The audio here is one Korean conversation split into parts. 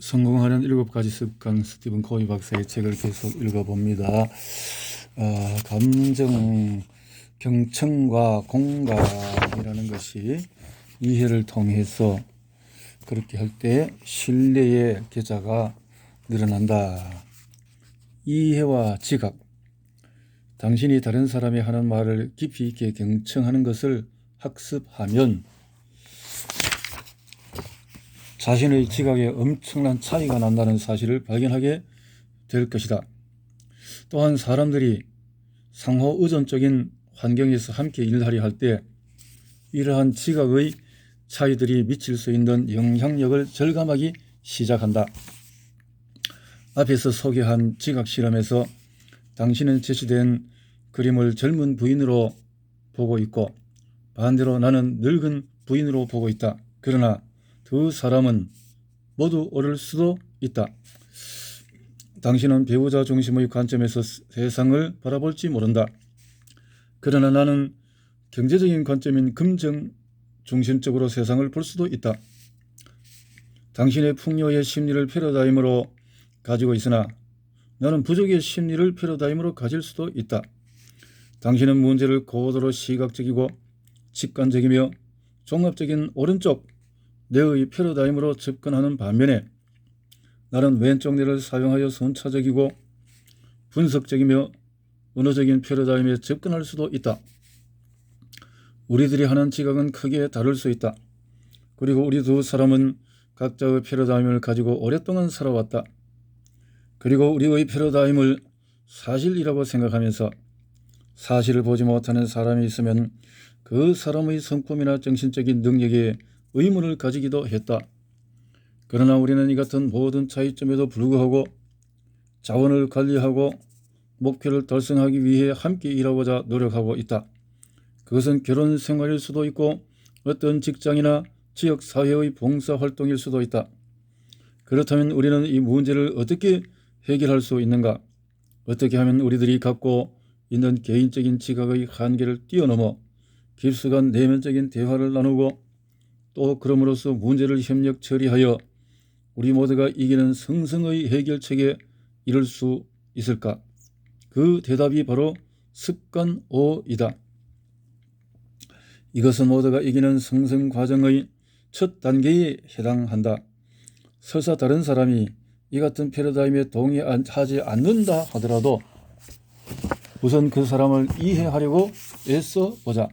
성공하는 7가지 습관, 스티븐 코비 박사의 책을 계속 읽어봅니다. 감정, 경청과 공감이라는 것이 이해를 통해서 그렇게 할 때 신뢰의 계좌가 늘어난다. 이해와 지각, 당신이 다른 사람이 하는 말을 깊이 있게 경청하는 것을 학습하면 자신의 지각에 엄청난 차이가 난다는 사실을 발견하게 될 것이다. 또한 사람들이 상호 의존적인 환경에서 함께 일하려 할 때 이러한 지각의 차이들이 미칠 수 있는 영향력을 절감하기 시작한다. 앞에서 소개한 지각 실험에서 당신은 제시된 그림을 젊은 부인으로 보고 있고 반대로 나는 늙은 부인으로 보고 있다. 그러나 두 사람은 모두 옳을 수도 있다. 당신은 배우자 중심의 관점에서 세상을 바라볼지 모른다. 그러나 나는 경제적인 관점인 금전 중심적으로 세상을 볼 수도 있다. 당신의 풍요의 심리를 패러다임으로 가지고 있으나 나는 부족의 심리를 패러다임으로 가질 수도 있다. 당신은 문제를 고도로 시각적이고 직관적이며 종합적인 오른쪽 뇌의 패러다임으로 접근하는 반면에 나는 왼쪽 뇌를 사용하여 순차적이고 분석적이며 언어적인 패러다임에 접근할 수도 있다. 우리들이 하는 지각은 크게 다를 수 있다. 그리고 우리 두 사람은 각자의 패러다임을 가지고 오랫동안 살아왔다. 그리고 우리의 패러다임을 사실이라고 생각하면서 사실을 보지 못하는 사람이 있으면 그 사람의 성품이나 정신적인 능력에 의문을 가지기도 했다. 그러나 우리는 이 같은 모든 차이점에도 불구하고 자원을 관리하고 목표를 달성하기 위해 함께 일하고자 노력하고 있다. 그것은 결혼 생활일 수도 있고 어떤 직장이나 지역사회의 봉사활동일 수도 있다. 그렇다면 우리는 이 문제를 어떻게 해결할 수 있는가? 어떻게 하면 우리들이 갖고 있는 개인적인 지각의 한계를 뛰어넘어 깊숙한 내면적인 대화를 나누고 또 그럼으로써 문제를 협력 처리하여 우리 모두가 이기는 성성의 해결책에 이를 수 있을까? 그 대답이 바로 습관 5이다. 이것은 모두가 이기는 성성 과정의 첫 단계에 해당한다. 설사 다른 사람이 이 같은 패러다임에 동의하지 않는다 하더라도 우선 그 사람을 이해하려고 애써 보자.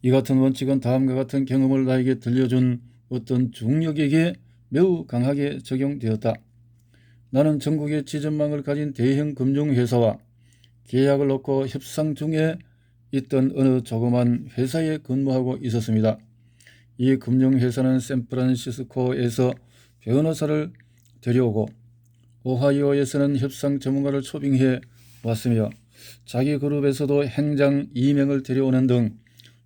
이 같은 원칙은 다음과 같은 경험을 나에게 들려준 어떤 중력에게 매우 강하게 적용되었다. 나는 전국의 지점망을 가진 대형 금융회사와 계약을 놓고 협상 중에 있던 어느 조그만 회사에 근무하고 있었습니다. 이 금융회사는 샌프란시스코에서 변호사를 데려오고 오하이오에서는 협상 전문가를 초빙해 왔으며 자기 그룹에서도 행장 2명을 데려오는 등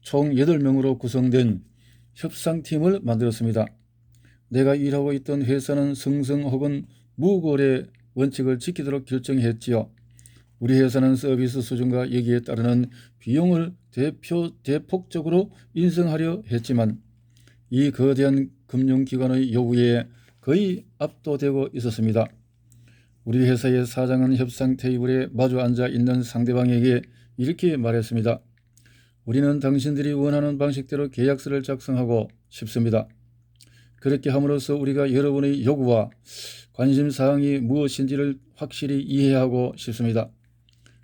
총 8명으로 구성된 협상팀을 만들었습니다. 내가 일하고 있던 회사는 승승 혹은 무거래 원칙을 지키도록 결정했지요. 우리 회사는 서비스 수준과 여기에 따르는 비용을 대폭적으로 인상하려 했지만 이 거대한 금융기관의 요구에 거의 압도되고 있었습니다. 우리 회사의 사장은 협상 테이블에 마주 앉아 있는 상대방에게 이렇게 말했습니다. 우리는 당신들이 원하는 방식대로 계약서를 작성하고 싶습니다. 그렇게 함으로써 우리가 여러분의 요구와 관심사항이 무엇인지를 확실히 이해하고 싶습니다.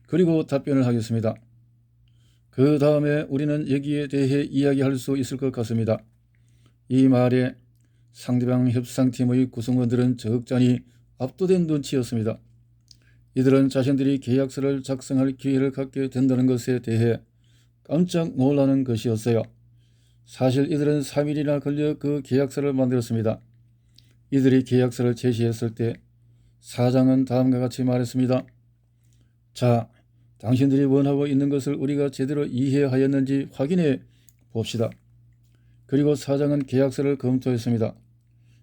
그리고 답변을 하겠습니다. 그 다음에 우리는 여기에 대해 이야기할 수 있을 것 같습니다. 이 말에 상대방 협상팀의 구성원들은 적잖이 압도된 눈치였습니다. 이들은 자신들이 계약서를 작성할 기회를 갖게 된다는 것에 대해 깜짝 놀라는 것이었어요. 사실 이들은 3일이나 걸려 그 계약서를 만들었습니다. 이들이 계약서를 제시했을 때 사장은 다음과 같이 말했습니다. 자, 당신들이 원하고 있는 것을 우리가 제대로 이해하였는지 확인해 봅시다. 그리고 사장은 계약서를 검토했습니다.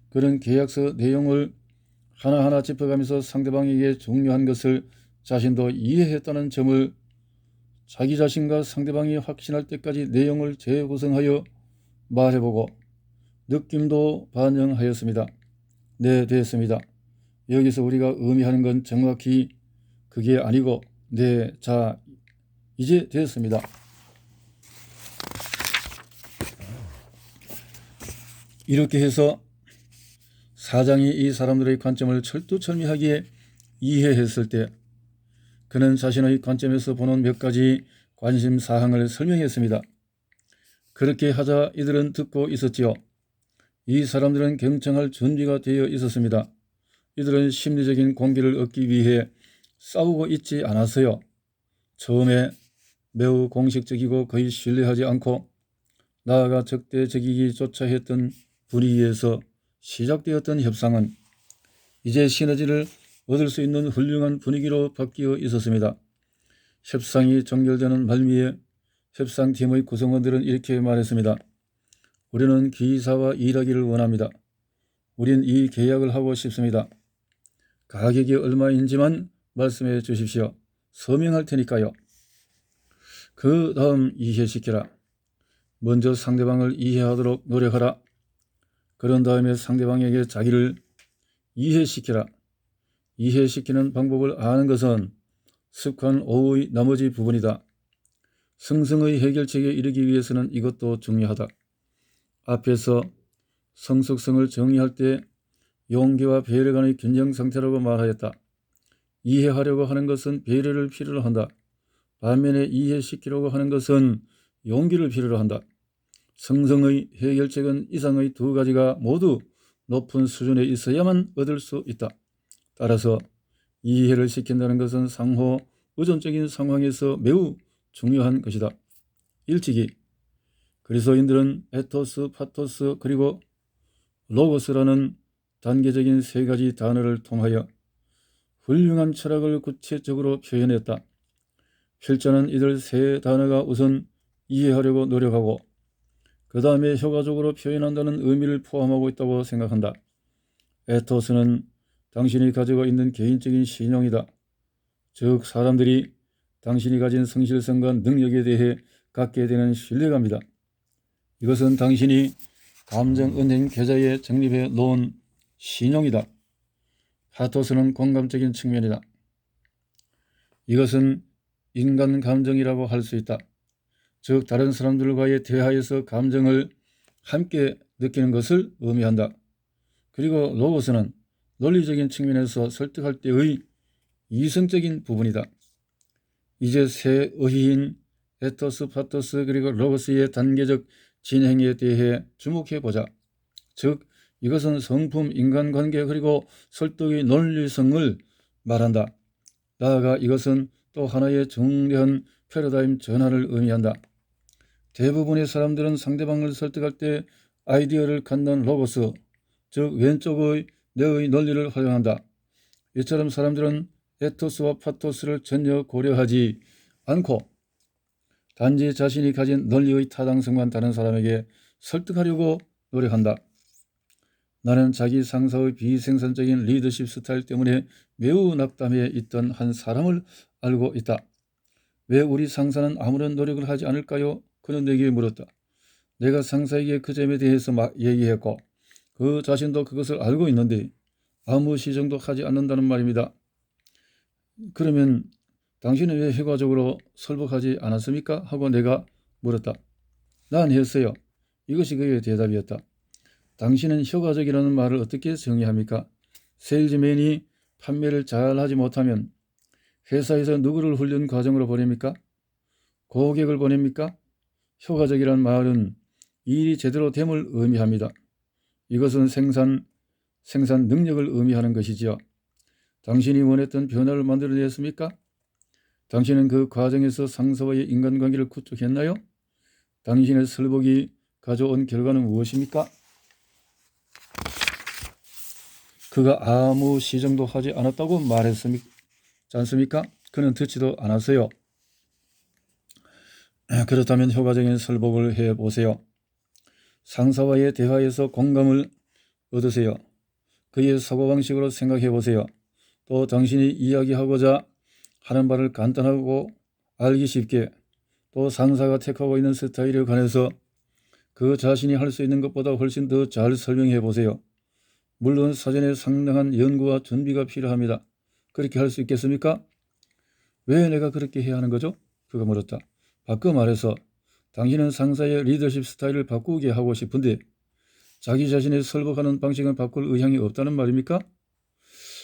그는 계약서 내용을 하나하나 짚어가면서 상대방에게 중요한 것을 자신도 이해했다는 점을 자기 자신과 상대방이 확신할 때까지 내용을 재구성하여 말해보고 느낌도 반영하였습니다. 네, 됐습니다. 여기서 우리가 의미하는 건 정확히 그게 아니고 네, 자, 이제 됐습니다. 이렇게 해서 사장이 이 사람들의 관점을 철두철미하게 이해했을 때 그는 자신의 관점에서 보는 몇 가지 관심사항을 설명했습니다. 그렇게 하자 이들은 듣고 있었지요. 이 사람들은 경청할 준비가 되어 있었습니다. 이들은 심리적인 공개를 얻기 위해 싸우고 있지 않았어요. 처음에 매우 공식적이고 거의 신뢰하지 않고 나아가 적대적이기조차 했던 분위기에서 시작되었던 협상은 이제 시너지를 얻을 수 있는 훌륭한 분위기로 바뀌어 있었습니다. 협상이 종결되는 말미에 협상팀의 구성원들은 이렇게 말했습니다. 우리는 기사와 일하기를 원합니다. 우린 이 계약을 하고 싶습니다. 가격이 얼마인지만 말씀해 주십시오. 서명할 테니까요. 그 다음 이해시켜라. 먼저 상대방을 이해하도록 노력하라. 그런 다음에 상대방에게 자기를 이해시켜라. 이해시키는 방법을 아는 것은 습관 5의 나머지 부분이다. 성성의 해결책에 이르기 위해서는 이것도 중요하다. 앞에서 성숙성을 정의할 때 용기와 배려 간의 균형 상태라고 말하였다. 이해하려고 하는 것은 배려를 필요로 한다. 반면에 이해시키려고 하는 것은 용기를 필요로 한다. 성성의 해결책은 이상의 두 가지가 모두 높은 수준에 있어야만 얻을 수 있다. 따라서 이해를 시킨다는 것은 상호 의존적인 상황에서 매우 중요한 것이다. 일찍이 그리스도인들은 에토스, 파토스 그리고 로고스라는 단계적인 세 가지 단어를 통하여 훌륭한 철학을 구체적으로 표현했다. 필자는 이들 세 단어가 우선 이해하려고 노력하고 그 다음에 효과적으로 표현한다는 의미를 포함하고 있다고 생각한다. 에토스는 당신이 가지고 있는 개인적인 신용이다. 즉 사람들이 당신이 가진 성실성과 능력에 대해 갖게 되는 신뢰감이다. 이것은 당신이 감정은행 계좌에 적립해 놓은 신용이다. 파토스는 공감적인 측면이다. 이것은 인간 감정이라고 할 수 있다. 즉 다른 사람들과의 대화에서 감정을 함께 느끼는 것을 의미한다. 그리고 로고스는 논리적인 측면에서 설득할 때의 이성적인 부분이다. 이제 세 의의인 에토스, 파토스 그리고 로고스의 단계적 진행에 대해 주목해 보자. 즉 이것은 성품, 인간관계 그리고 설득의 논리성을 말한다. 나아가 이것은 또 하나의 정대한 패러다임 전환을 의미한다. 대부분의 사람들은 상대방을 설득할 때 아이디어를 갖는 로고스, 즉 왼쪽의 뇌의 논리를 활용한다. 이처럼 사람들은 에토스와 파토스를 전혀 고려하지 않고 단지 자신이 가진 논리의 타당성만 다른 사람에게 설득하려고 노력한다. 나는 자기 상사의 비생산적인 리더십 스타일 때문에 매우 낙담해 있던 한 사람을 알고 있다. 왜 우리 상사는 아무런 노력을 하지 않을까요? 그는 내게 물었다. 내가 상사에게 그 점에 대해서 막 얘기했고 그 자신도 그것을 알고 있는데 아무 시정도 하지 않는다는 말입니다. 그러면 당신은 왜 효과적으로 설득하지 않았습니까? 하고 내가 물었다. 난 했어요. 이것이 그의 대답이었다. 당신은 효과적이라는 말을 어떻게 정의합니까? 세일즈맨이 판매를 잘하지 못하면 회사에서 누구를 훈련 과정으로 보냅니까? 고객을 보냅니까? 효과적이라는 말은 일이 제대로 됨을 의미합니다. 이것은 생산 능력을 의미하는 것이지요. 당신이 원했던 변화를 만들어냈습니까? 당신은 그 과정에서 상사와의 인간관계를 구축했나요? 당신의 설득이 가져온 결과는 무엇입니까? 그가 아무 시정도 하지 않았다고 말했지 않습니까? 그는 듣지도 않았어요. 그렇다면 효과적인 설득을 해보세요. 상사와의 대화에서 공감을 얻으세요. 그의 사고방식으로 생각해보세요. 또 당신이 이야기하고자 하는 바를 간단하고 알기 쉽게 또 상사가 택하고 있는 스타일에 관해서 그 자신이 할 수 있는 것보다 훨씬 더 잘 설명해 보세요. 물론 사전에 상당한 연구와 준비가 필요합니다. 그렇게 할 수 있겠습니까? 왜 내가 그렇게 해야 하는 거죠? 그가 물었다. 바꿔 말해서 당신은 상사의 리더십 스타일을 바꾸게 하고 싶은데 자기 자신의 설득하는 방식은 바꿀 의향이 없다는 말입니까?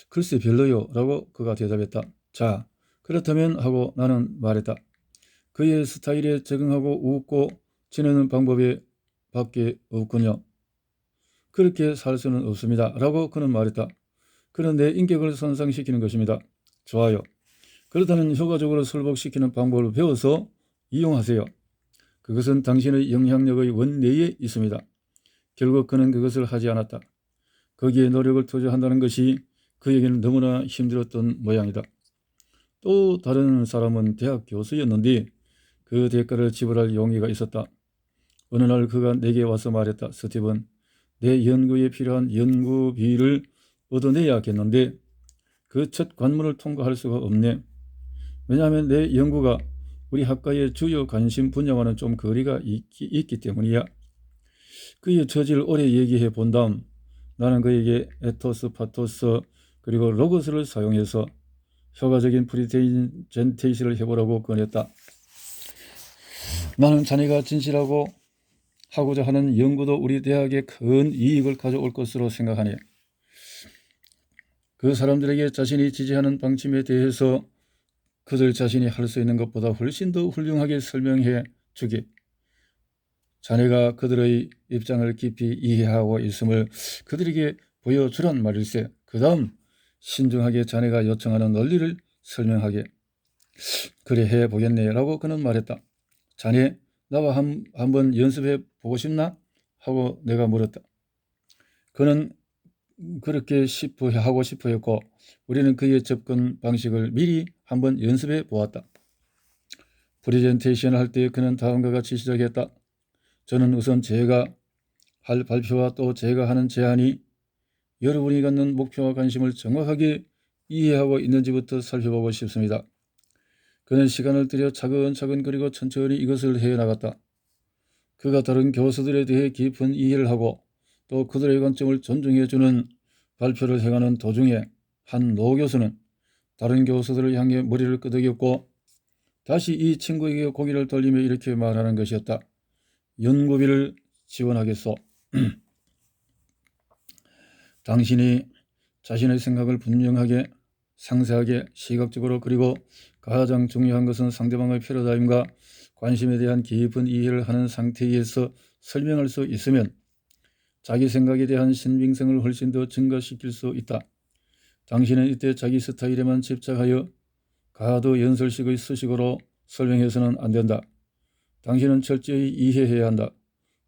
글쎄 별로요 라고 그가 대답했다. 자, 그렇다면 하고 나는 말했다. 그의 스타일에 적응하고 웃고 지내는 방법에 밖에 없군요. 그렇게 살 수는 없습니다 라고 그는 말했다. 그는 내 인격을 손상시키는 것입니다. 좋아요. 그렇다면 효과적으로 설득시키는 방법을 배워서 이용하세요. 그것은 당신의 영향력의 원내에 있습니다. 결국 그는 그것을 하지 않았다. 거기에 노력을 투자한다는 것이 그에게는 너무나 힘들었던 모양이다. 또 다른 사람은 대학 교수였는데 그 대가를 지불할 용의가 있었다. 어느 날 그가 내게 와서 말했다. 스티븐, 내 연구에 필요한 연구비를 얻어내야겠는데 그 첫 관문을 통과할 수가 없네. 왜냐하면 내 연구가 우리 학과의 주요 관심 분야와는 좀 거리가 있기 때문이야. 그의 처지를 오래 얘기해 본 다음 나는 그에게 에토스, 파토스 그리고 로고스를 사용해서 효과적인 프리젠테이션을 해보라고 권했다. 나는 자네가 진실하고 하고자 하는 연구도 우리 대학에 큰 이익을 가져올 것으로 생각하네. 그 사람들에게 자신이 지지하는 방침에 대해서 그들 자신이 할 수 있는 것보다 훨씬 더 훌륭하게 설명해 주기. 자네가 그들의 입장을 깊이 이해하고 있음을 그들에게 보여주란 말일세. 그 다음 신중하게 자네가 요청하는 논리를 설명하게. 그래 해보겠네 라고 그는 말했다. 자네 나와 한번 연습해 보고 싶나? 하고 내가 물었다. 그는 그렇게 하고 싶어 했고 우리는 그의 접근 방식을 미리 한번 연습해 보았다. 프레젠테이션을 할 때 그는 다음과 같이 시작했다. 저는 우선 제가 할 발표와 또 제가 하는 제안이 여러분이 갖는 목표와 관심을 정확하게 이해하고 있는지부터 살펴보고 싶습니다. 그는 시간을 들여 차근차근 그리고 천천히 이것을 해나갔다. 그가 다른 교수들에 대해 깊은 이해를 하고 또 그들의 관점을 존중해주는 발표를 해가는 도중에 한 노 교수는 다른 교수들을 향해 머리를 끄덕였고 다시 이 친구에게 고개를 돌리며 이렇게 말하는 것이었다. 연구비를 지원하겠소. 당신이 자신의 생각을 분명하게 상세하게 시각적으로 그리고 가장 중요한 것은 상대방의 패러다임과 관심에 대한 깊은 이해를 하는 상태에서 설명할 수 있으면 자기 생각에 대한 신빙성을 훨씬 더 증가시킬 수 있다. 당신은 이때 자기 스타일에만 집착하여 가도 연설식의 수식어로 설명해서는 안 된다. 당신은 철저히 이해해야 한다.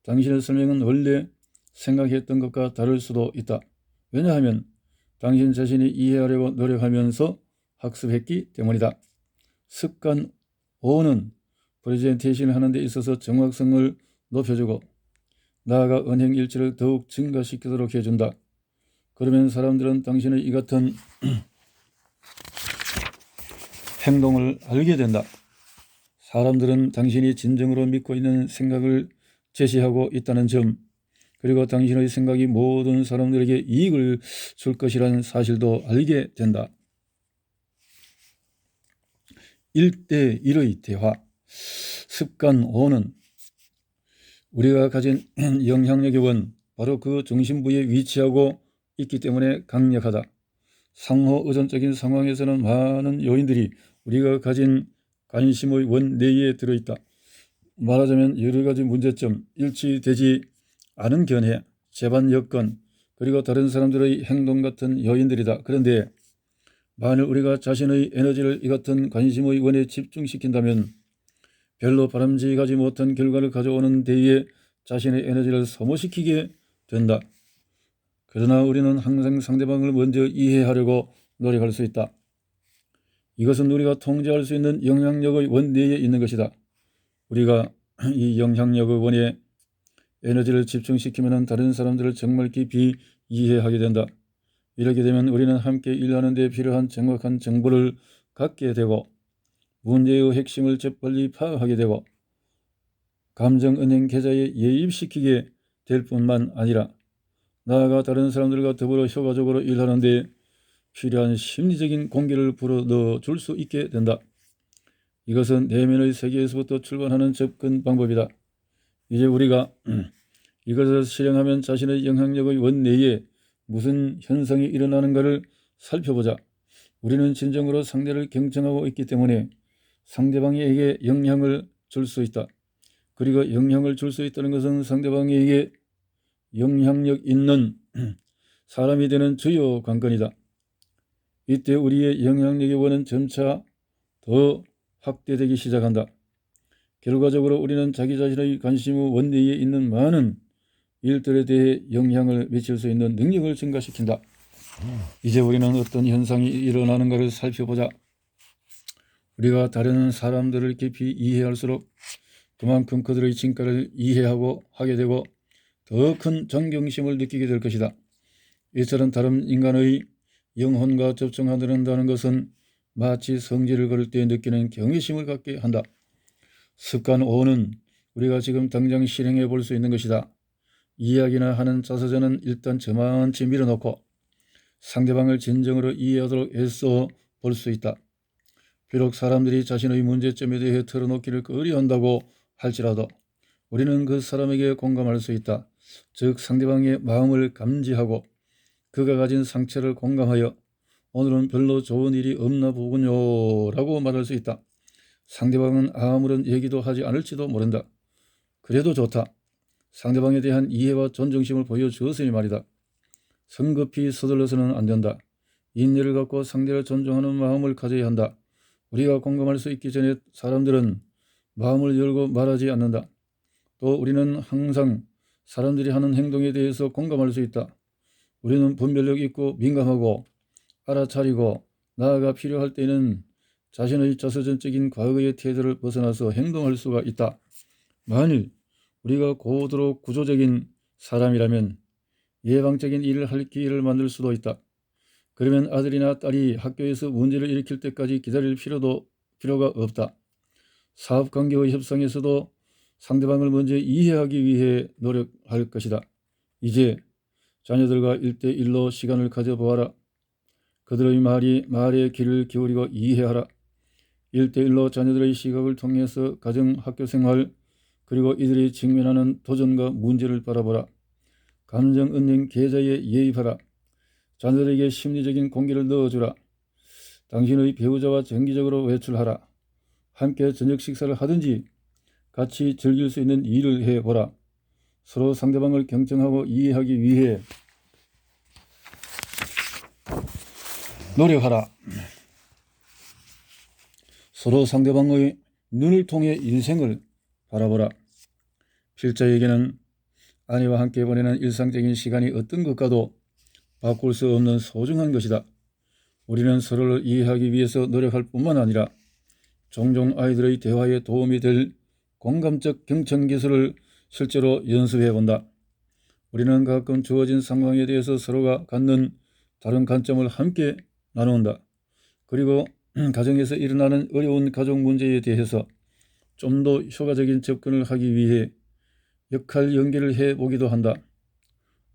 당신의 설명은 원래 생각했던 것과 다를 수도 있다. 왜냐하면 당신 자신이 이해하려고 노력하면서 학습했기 때문이다. 습관 5는 프레젠테이션을 하는 데 있어서 정확성을 높여주고 나아가 언행일치를 더욱 증가시키도록 해준다. 그러면 사람들은 당신의 이 같은 행동을 알게 된다. 사람들은 당신이 진정으로 믿고 있는 생각을 제시하고 있다는 점, 그리고 당신의 생각이 모든 사람들에게 이익을 줄 것이라는 사실도 알게 된다. 1대1의 대화. 습관 5는 우리가 가진 영향력의 원, 바로 그 중심부에 위치하고 있기 때문에 강력하다. 상호 의존적인 상황에서는 많은 요인들이 우리가 가진 관심의 원 내에 들어있다. 말하자면 여러 가지 문제점, 일치되지 않은 견해, 재반 여건, 그리고 다른 사람들의 행동 같은 요인들이다. 그런데 만일 우리가 자신의 에너지를 이 같은 관심의 원에 집중시킨다면 별로 바람직하지 못한 결과를 가져오는 데에 자신의 에너지를 소모시키게 된다. 그러나 우리는 항상 상대방을 먼저 이해하려고 노력할 수 있다. 이것은 우리가 통제할 수 있는 영향력의 원 내에 있는 것이다. 우리가 이 영향력의 원에 에너지를 집중시키면 다른 사람들을 정말 깊이 이해하게 된다. 이렇게 되면 우리는 함께 일하는 데 필요한 정확한 정보를 갖게 되고 문제의 핵심을 재빨리 파악하게 되고 감정은행 계좌에 예입시키게 될 뿐만 아니라 나아가 다른 사람들과 더불어 효과적으로 일하는 데 필요한 심리적인 공기를 불어넣어 줄 수 있게 된다. 이것은 내면의 세계에서부터 출발하는 접근 방법이다. 이제 우리가 이것을 실행하면 자신의 영향력의 원내에 무슨 현상이 일어나는가를 살펴보자. 우리는 진정으로 상대를 경청하고 있기 때문에 상대방에게 영향을 줄 수 있다. 그리고 영향을 줄 수 있다는 것은 상대방에게 영향력 있는 사람이 되는 주요 관건이다. 이때 우리의 영향력의 원은 점차 더 확대되기 시작한다. 결과적으로 우리는 자기 자신의 관심의 원내에 있는 많은 일들에 대해 영향을 미칠 수 있는 능력을 증가시킨다. 이제 우리는 어떤 현상이 일어나는가를 살펴보자. 우리가 다른 사람들을 깊이 이해할수록 그만큼 그들의 진가를 이해하고 하게 되고 더 큰 존경심을 느끼게 될 것이다. 이처럼 다른 인간의 영혼과 접촉한다는 것은 마치 성질을 걸을 때 느끼는 경외심을 갖게 한다. 습관 5는 우리가 지금 당장 실행해 볼 수 있는 것이다. 이야기나 하는 자서전은 일단 저만치 밀어놓고 상대방을 진정으로 이해하도록 애써 볼 수 있다. 비록 사람들이 자신의 문제점에 대해 털어놓기를 꺼려한다고 할지라도 우리는 그 사람에게 공감할 수 있다. 즉 상대방의 마음을 감지하고 그가 가진 상처를 공감하여 오늘은 별로 좋은 일이 없나 보군요 라고 말할 수 있다. 상대방은 아무런 얘기도 하지 않을지도 모른다. 그래도 좋다. 상대방에 대한 이해와 존중심을 보여주었으니 말이다. 성급히 서둘러서는 안 된다. 인내를 갖고 상대를 존중하는 마음을 가져야 한다. 우리가 공감할 수 있기 전에 사람들은 마음을 열고 말하지 않는다. 또 우리는 항상 사람들이 하는 행동에 대해서 공감할 수 있다. 우리는 분별력 있고 민감하고 알아차리고 나아가 필요할 때는 자신의 자서전적인 과거의 태도를 벗어나서 행동할 수가 있다. 만일 우리가 고도로 구조적인 사람이라면 예방적인 일을 할 기회를 만들 수도 있다. 그러면 아들이나 딸이 학교에서 문제를 일으킬 때까지 기다릴 필요가 없다. 사업관계의 협상에서도 상대방을 먼저 이해하기 위해 노력할 것이다. 이제 자녀들과 1대1로 시간을 가져보아라. 그들의 말에 귀를 기울이고 이해하라. 1대1로 자녀들의 시각을 통해서 가정, 학교생활, 그리고 이들이 직면하는 도전과 문제를 바라보라. 감정 은행 계좌에 예입하라. 자녀들에게 심리적인 공기를 넣어주라. 당신의 배우자와 정기적으로 외출하라. 함께 저녁 식사를 하든지 같이 즐길 수 있는 일을 해보라. 서로 상대방을 경청하고 이해하기 위해 노력하라. 서로 상대방의 눈을 통해 인생을 바라보라. 필자에게는 아내와 함께 보내는 일상적인 시간이 어떤 것과도 바꿀 수 없는 소중한 것이다. 우리는 서로를 이해하기 위해서 노력할 뿐만 아니라 종종 아이들의 대화에 도움이 될 공감적 경청 기술을 실제로 연습해 본다. 우리는 가끔 주어진 상황에 대해서 서로가 갖는 다른 관점을 함께 나눈다. 그리고 가정에서 일어나는 어려운 가족 문제에 대해서 좀 더 효과적인 접근을 하기 위해 역할 연기를 해보기도 한다.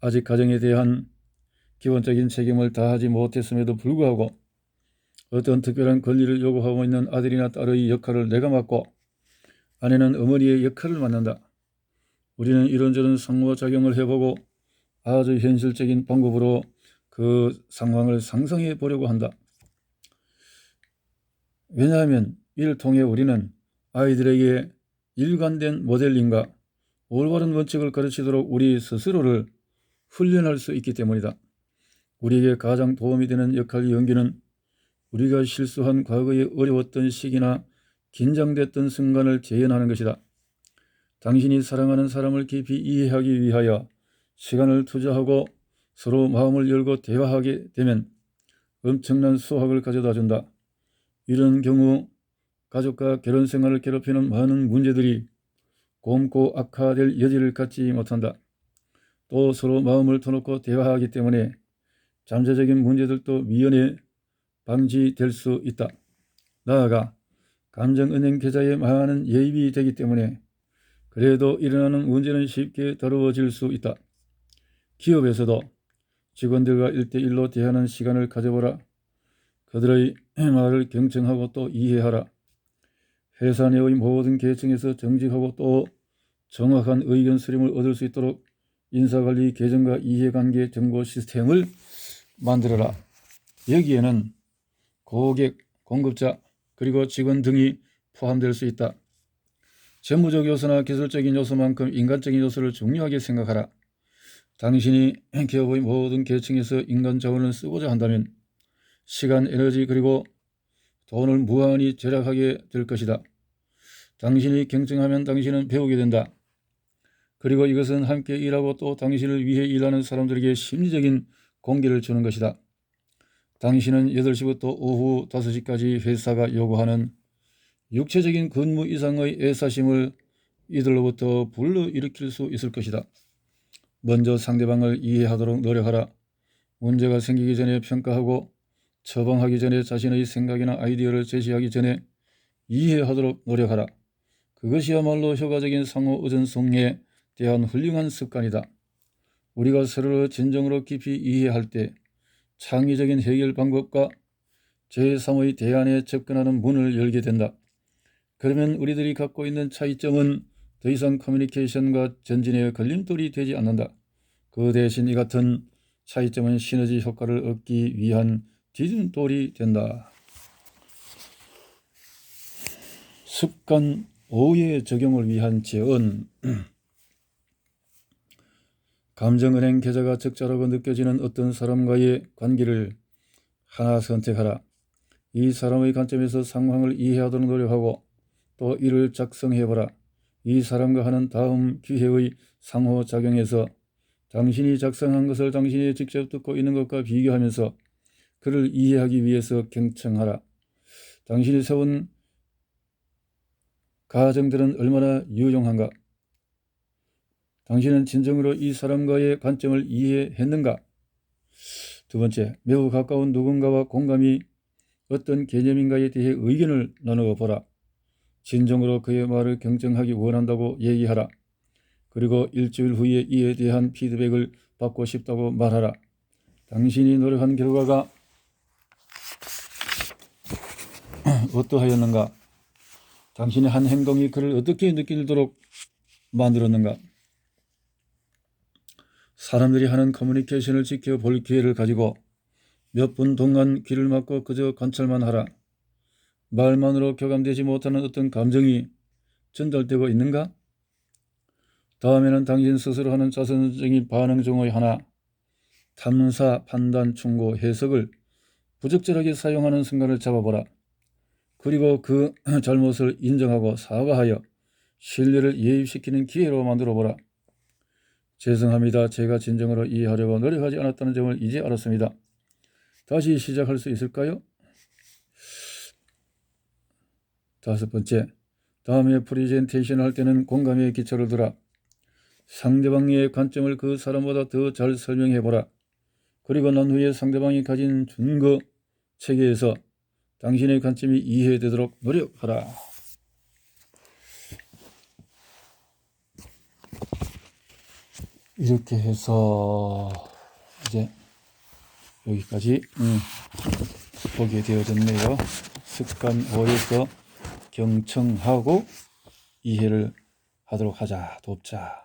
아직 가정에 대한 기본적인 책임을 다하지 못했음에도 불구하고 어떤 특별한 권리를 요구하고 있는 아들이나 딸의 역할을 내가 맡고 아내는 어머니의 역할을 맡는다. 우리는 이런저런 상호작용을 해보고 아주 현실적인 방법으로 그 상황을 상상해 보려고 한다. 왜냐하면 이를 통해 우리는 아이들에게 일관된 모델링과 올바른 원칙을 가르치도록 우리 스스로를 훈련할 수 있기 때문이다. 우리에게 가장 도움이 되는 역할 연기는 우리가 실수한 과거의 어려웠던 시기나 긴장됐던 순간을 재현하는 것이다. 당신이 사랑하는 사람을 깊이 이해하기 위하여 시간을 투자하고 서로 마음을 열고 대화하게 되면 엄청난 수확을 가져다 준다. 이런 경우 가족과 결혼 생활을 괴롭히는 많은 문제들이 곰고 악화될 여지를 갖지 못한다. 또 서로 마음을 터놓고 대화하기 때문에 잠재적인 문제들도 미연에 방지될 수 있다. 나아가 감정은행 계좌에 많은 예입이 되기 때문에 그래도 일어나는 문제는 쉽게 다루어질 수 있다. 기업에서도 직원들과 1대1로 대하는 시간을 가져보라. 그들의 말을 경청하고 또 이해하라. 회사 내의 모든 계층에서 정직하고 또 정확한 의견 수렴을 얻을 수 있도록 인사관리 개정과 이해관계 정보 시스템을 만들어라. 여기에는 고객, 공급자, 그리고 직원 등이 포함될 수 있다. 재무적 요소나 기술적인 요소만큼 인간적인 요소를 중요하게 생각하라. 당신이 기업의 모든 계층에서 인간 자원을 쓰고자 한다면 시간, 에너지 그리고 돈을 무한히 절약하게 될 것이다. 당신이 경청하면 당신은 배우게 된다. 그리고 이것은 함께 일하고 또 당신을 위해 일하는 사람들에게 심리적인 공기를 주는 것이다. 당신은 8시부터 오후 5시까지 회사가 요구하는 육체적인 근무 이상의 애사심을 이들로부터 불러일으킬 수 있을 것이다. 먼저 상대방을 이해하도록 노력하라. 문제가 생기기 전에 평가하고 처방하기 전에 자신의 생각이나 아이디어를 제시하기 전에 이해하도록 노력하라. 그것이야말로 효과적인 상호 의존성에 대한 훌륭한 습관이다. 우리가 서로를 진정으로 깊이 이해할 때 창의적인 해결 방법과 제3의 대안에 접근하는 문을 열게 된다. 그러면 우리들이 갖고 있는 차이점은 더 이상 커뮤니케이션과 전진의 걸림돌이 되지 않는다. 그 대신 이 같은 차이점은 시너지 효과를 얻기 위한 디딤돌이 된다. 습관 5의 적용을 위한 제언. 감정은행 계좌가 적자라고 느껴지는 어떤 사람과의 관계를 하나 선택하라. 이 사람의 관점에서 상황을 이해하도록 노력하고 또 이를 작성해보라. 이 사람과 하는 다음 기회의 상호작용에서 당신이 작성한 것을 당신이 직접 듣고 있는 것과 비교하면서 그를 이해하기 위해서 경청하라. 당신이 세운 가정들은 얼마나 유용한가? 당신은 진정으로 이 사람과의 관점을 이해했는가? 두 번째, 매우 가까운 누군가와 공감이 어떤 개념인가에 대해 의견을 나누어 보라. 진정으로 그의 말을 경청하기 원한다고 얘기하라. 그리고 일주일 후에 이에 대한 피드백을 받고 싶다고 말하라. 당신이 노력한 결과가 어떠하였는가? 당신의 한 행동이 그를 어떻게 느끼도록 만들었는가? 사람들이 하는 커뮤니케이션을 지켜볼 기회를 가지고 몇 분 동안 귀를 막고 그저 관찰만 하라. 말만으로 교감되지 못하는 어떤 감정이 전달되고 있는가? 다음에는 당신 스스로 하는 자선적인 반응 중의 하나, 탐사, 판단, 충고, 해석을 부적절하게 사용하는 순간을 잡아보라. 그리고 그 잘못을 인정하고 사과하여 신뢰를 예입시키는 기회로 만들어보라. 죄송합니다. 제가 진정으로 이해하려고 노력하지 않았다는 점을 이제 알았습니다. 다시 시작할 수 있을까요? 다섯 번째, 다음에 프레젠테이션을 할 때는 공감의 기초를 두라. 상대방의 관점을 그 사람보다 더 잘 설명해보라. 그리고 난 후에 상대방이 가진 증거 체계에서 당신의 관점이 이해되도록 노력하라. 이렇게 해서 이제 여기까지 보게 되어졌네요. 습관 5에서 경청하고 이해를 하도록 하자, 돕자.